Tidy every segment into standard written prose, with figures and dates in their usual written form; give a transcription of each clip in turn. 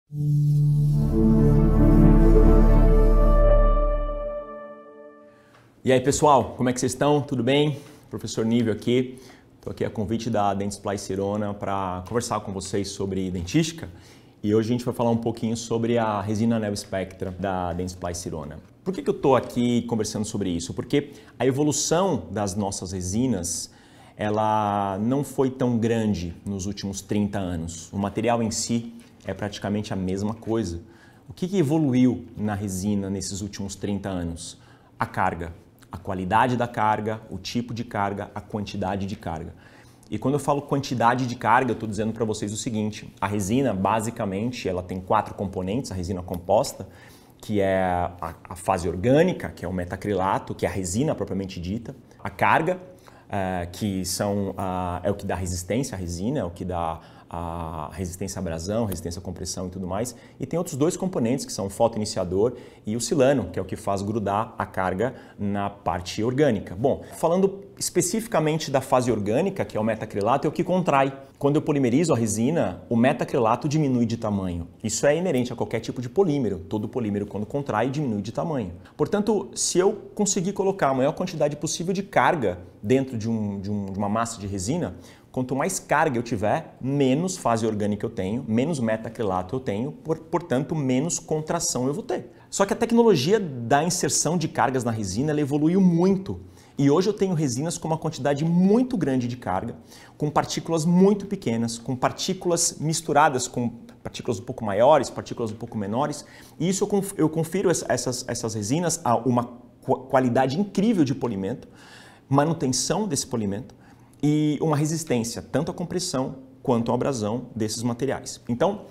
E aí pessoal, como é que vocês estão? Tudo bem? Professor Nível aqui. Estou aqui a convite da Dentsply Sirona para conversar com vocês sobre dentística. E hoje a gente vai falar um pouquinho sobre a resina Neo Spectra da Dentsply Sirona. Por que eu estou aqui conversando sobre isso? Porque a evolução das nossas resinas, ela não foi tão grande nos últimos 30 anos. O material em si é praticamente a mesma coisa. O que evoluiu na resina nesses últimos 30 anos? A carga, a qualidade da carga, o tipo de carga, a quantidade de carga. E quando eu falo quantidade de carga, eu estou dizendo para vocês o seguinte: a resina, basicamente, ela tem 4 componentes, a resina composta, que é a fase orgânica, que é o metacrilato, que é a resina propriamente dita, a carga, que é o que dá resistência à resina, é o que dá a resistência à abrasão, resistência à compressão e tudo mais. E tem outros 2 componentes, que são o fotoiniciador e o silano, que é o que faz grudar a carga na parte orgânica. Bom, falando especificamente da fase orgânica, que é o metacrilato, é o que contrai. Quando eu polimerizo a resina, o metacrilato diminui de tamanho. Isso é inerente a qualquer tipo de polímero. Todo polímero, quando contrai, diminui de tamanho. Portanto, se eu conseguir colocar a maior quantidade possível de carga dentro de uma massa de resina, quanto mais carga eu tiver, menos fase orgânica eu tenho, menos metacrilato eu tenho, portanto, menos contração eu vou ter. Só que a tecnologia da inserção de cargas na resina, ela evoluiu muito. E hoje eu tenho resinas com uma quantidade muito grande de carga, com partículas muito pequenas, com partículas misturadas com partículas um pouco maiores, partículas um pouco menores. E isso eu confiro essas resinas a uma qualidade incrível de polimento, manutenção desse polimento, e uma resistência tanto à compressão quanto à abrasão desses materiais. Então,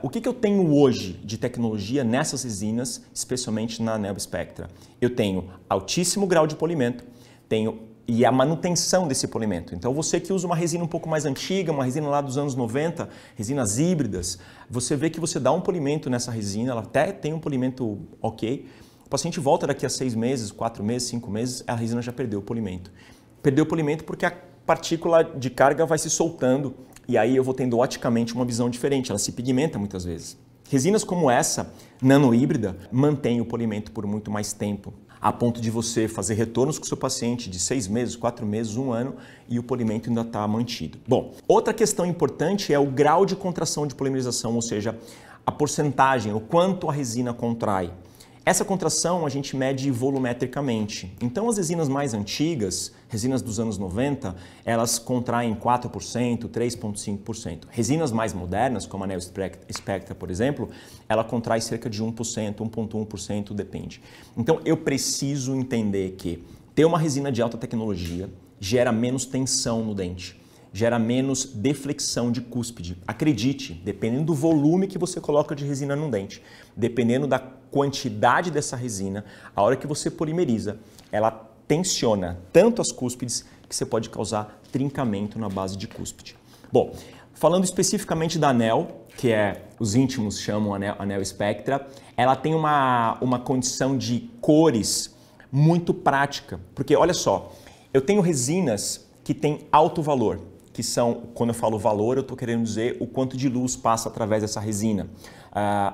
o que eu tenho hoje de tecnologia nessas resinas, especialmente na Neo Spectra? Eu tenho altíssimo grau de polimento, e a manutenção desse polimento. Então, você que usa uma resina um pouco mais antiga, uma resina lá dos anos 90, resinas híbridas, você vê que você dá um polimento nessa resina, ela até tem um polimento ok, o paciente volta daqui a 6 meses, 4 meses, 5 meses, a resina já perdeu o polimento. Perdeu o polimento porque a partícula de carga vai se soltando e aí eu vou tendo oticamente uma visão diferente, ela se pigmenta muitas vezes. Resinas como essa, nano-híbrida, mantém o polimento por muito mais tempo, a ponto de você fazer retornos com o seu paciente de 6 meses, 4 meses, 1 ano e o polimento ainda está mantido. Bom, outra questão importante é o grau de contração de polimerização, ou seja, a porcentagem, o quanto a resina contrai. Essa contração a gente mede volumetricamente. Então as resinas mais antigas, resinas dos anos 90, elas contraem 4%, 3,5%. Resinas mais modernas, como a Neo Spectra, por exemplo, ela contrai cerca de 1%, 1,1%, depende. Então eu preciso entender que ter uma resina de alta tecnologia gera menos tensão no dente, gera menos deflexão de cúspide. Acredite, dependendo do volume que você coloca de resina no dente, dependendo da quantidade dessa resina, a hora que você polimeriza, ela tensiona tanto as cúspides que você pode causar trincamento na base de cúspide. Bom, falando especificamente da Neo, que os íntimos chamam a Neo Spectra, ela tem uma condição de cores muito prática, porque olha só, eu tenho resinas que têm alto valor, que são, quando eu falo valor, eu estou querendo dizer o quanto de luz passa através dessa resina.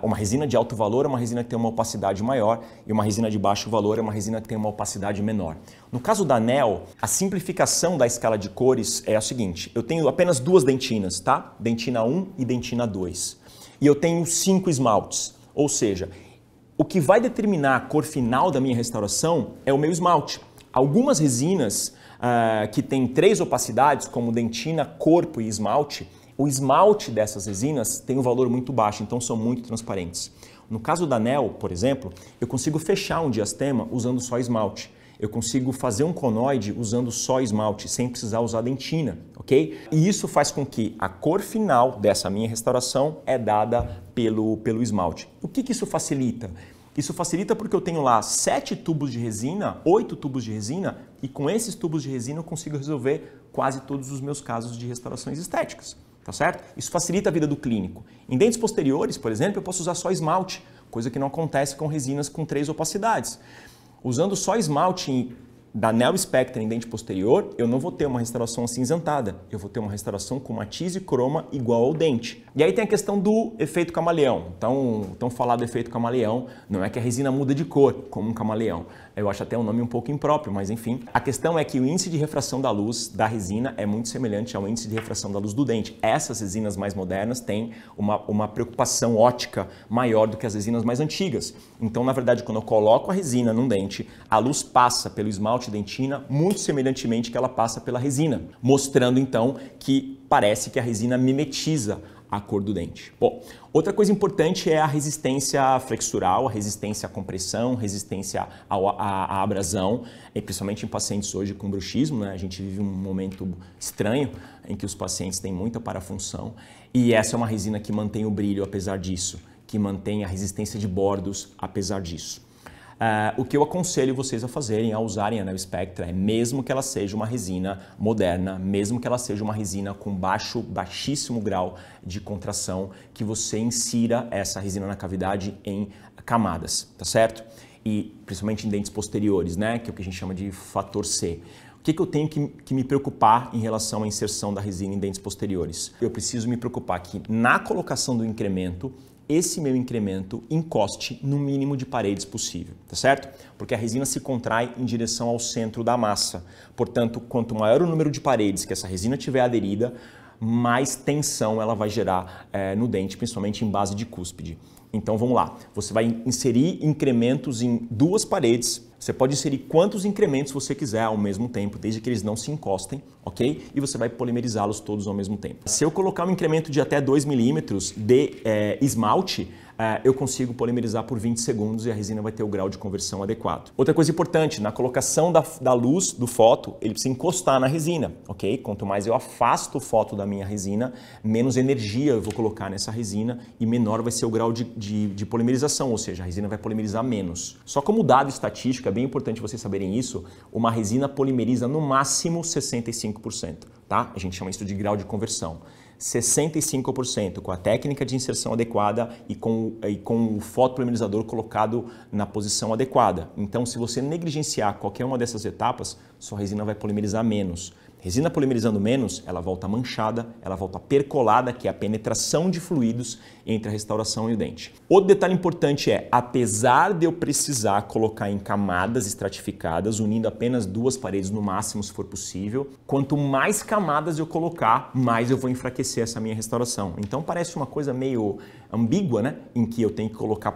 Uma resina de alto valor é uma resina que tem uma opacidade maior e uma resina de baixo valor é uma resina que tem uma opacidade menor. No caso da Neo, a simplificação da escala de cores é a seguinte: eu tenho apenas 2 dentinas, tá? Dentina 1 e dentina 2. E eu tenho 5 esmaltes, ou seja, o que vai determinar a cor final da minha restauração é o meu esmalte. Algumas resinas que tem 3 opacidades, como dentina, corpo e esmalte, o esmalte dessas resinas tem um valor muito baixo, então são muito transparentes. No caso da Neo, por exemplo, eu consigo fechar um diastema usando só esmalte. Eu consigo fazer um conoide usando só esmalte, sem precisar usar dentina, ok? E isso faz com que a cor final dessa minha restauração é dada pelo esmalte. O que isso facilita? Isso facilita porque eu tenho lá 7 tubos de resina, 8 tubos de resina, e com esses tubos de resina eu consigo resolver quase todos os meus casos de restaurações estéticas, tá certo? Isso facilita a vida do clínico. Em dentes posteriores, por exemplo, eu posso usar só esmalte, coisa que não acontece com resinas com 3 opacidades. Usando só esmalte da Neo Spectra em dente posterior, eu não vou ter uma restauração acinzentada, eu vou ter uma restauração com matiz e croma igual ao dente. E aí tem a questão do efeito camaleão. Então falar do efeito camaleão, não é que a resina muda de cor, como um camaleão. Eu acho até um nome um pouco impróprio, mas enfim. A questão é que o índice de refração da luz da resina é muito semelhante ao índice de refração da luz do dente. Essas resinas mais modernas têm uma preocupação óptica maior do que as resinas mais antigas. Então, na verdade, quando eu coloco a resina num dente, a luz passa pelo esmalte dentina muito semelhantemente que ela passa pela resina, mostrando então que parece que a resina mimetiza a cor do dente. Bom, outra coisa importante é a resistência flexural, a resistência à compressão, resistência à abrasão, principalmente em pacientes hoje com bruxismo, né? A gente vive um momento estranho em que os pacientes têm muita parafunção e essa é uma resina que mantém o brilho apesar disso, que mantém a resistência de bordos apesar disso. O que eu aconselho vocês a fazerem, a usarem a Neo Spectra, é mesmo que ela seja uma resina moderna, mesmo que ela seja uma resina com baixíssimo grau de contração, que você insira essa resina na cavidade em camadas, tá certo? E principalmente em dentes posteriores, né? Que é o que a gente chama de fator C. O que eu tenho que me preocupar em relação à inserção da resina em dentes posteriores? Eu preciso me preocupar que na colocação do incremento, esse meu incremento encoste no mínimo de paredes possível, tá certo? Porque a resina se contrai em direção ao centro da massa. Portanto, quanto maior o número de paredes que essa resina tiver aderida, mais tensão ela vai gerar no dente, principalmente em base de cúspide. Então vamos lá, você vai inserir incrementos em duas paredes, você pode inserir quantos incrementos você quiser ao mesmo tempo, desde que eles não se encostem, ok? E você vai polimerizá-los todos ao mesmo tempo. Se eu colocar um incremento de até 2 milímetros de esmalte, eu consigo polimerizar por 20 segundos e a resina vai ter o grau de conversão adequado. Outra coisa importante, na colocação da luz do foto, ele precisa encostar na resina, ok? Quanto mais eu afasto o foto da minha resina, menos energia eu vou colocar nessa resina e menor vai ser o grau de polimerização, ou seja, a resina vai polimerizar menos. Só como dado estatístico, é bem importante vocês saberem isso, uma resina polimeriza no máximo 65%, tá? A gente chama isso de grau de conversão. 65% com a técnica de inserção adequada e com o fotopolimerizador colocado na posição adequada. Então, se você negligenciar qualquer uma dessas etapas, sua resina vai polimerizar menos. Resina polimerizando menos, ela volta manchada, ela volta percolada, que é a penetração de fluidos entre a restauração e o dente. Outro detalhe importante é, apesar de eu precisar colocar em camadas estratificadas, unindo apenas duas paredes no máximo, se for possível, quanto mais camadas eu colocar, mais eu vou enfraquecer essa minha restauração. Então parece uma coisa meio ambígua, né? Em que eu tenho que colocar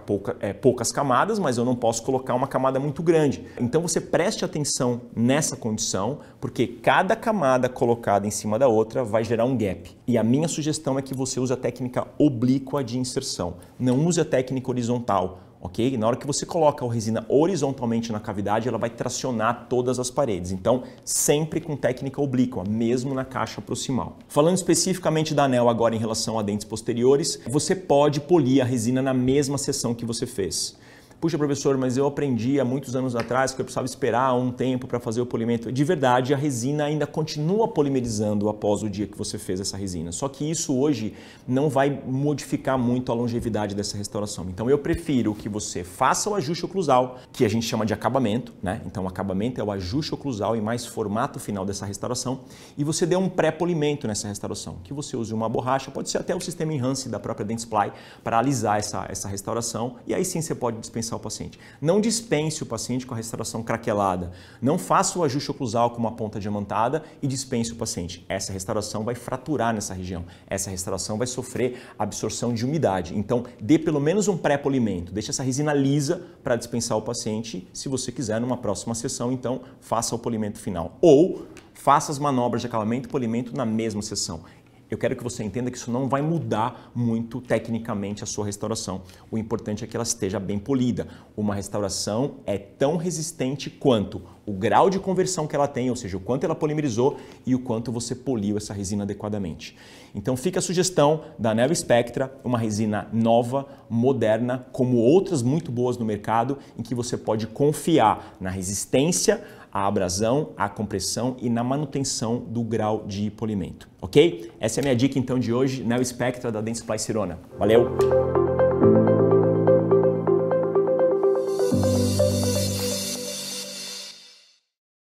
poucas camadas, mas eu não posso colocar uma camada muito grande. Então você preste atenção nessa condição, porque cada camada colocada em cima da outra vai gerar um gap. E a minha sugestão é que você use a técnica oblíqua de inserção. Não use a técnica horizontal, ok? Na hora que você coloca a resina horizontalmente na cavidade, ela vai tracionar todas as paredes. Então, sempre com técnica oblíqua, mesmo na caixa proximal. Falando especificamente da Neo agora em relação a dentes posteriores, você pode polir a resina na mesma seção que você fez. Puxa, professor, mas eu aprendi há muitos anos atrás que eu precisava esperar um tempo para fazer o polimento. De verdade, a resina ainda continua polimerizando após o dia que você fez essa resina. Só que isso hoje não vai modificar muito a longevidade dessa restauração. Então eu prefiro que você faça o ajuste oclusal, que a gente chama de acabamento, né? Então o acabamento é o ajuste oclusal e mais formato final dessa restauração. E você dê um pré-polimento nessa restauração. Que você use uma borracha, pode ser até o sistema Enhance da própria Dentsply para alisar essa restauração. E aí sim você pode dispensar o paciente. Não dispense o paciente com a restauração craquelada. Não faça o ajuste oclusal com uma ponta diamantada e dispense o paciente. Essa restauração vai fraturar nessa região. Essa restauração vai sofrer absorção de umidade. Então, dê pelo menos um pré-polimento. Deixe essa resina lisa para dispensar o paciente. Se você quiser, numa próxima sessão, então, faça o polimento final. Ou faça as manobras de acabamento e polimento na mesma sessão. Eu quero que você entenda que isso não vai mudar muito tecnicamente a sua restauração. O importante é que ela esteja bem polida. Uma restauração é tão resistente quanto o grau de conversão que ela tem, ou seja, o quanto ela polimerizou e o quanto você poliu essa resina adequadamente. Então fica a sugestão da Neo Spectra, uma resina nova, moderna, como outras muito boas no mercado, em que você pode confiar na resistência, a abrasão, a compressão e na manutenção do grau de polimento, ok? Essa é a minha dica então de hoje, Neo Spectra da Dentsply Sirona. Valeu!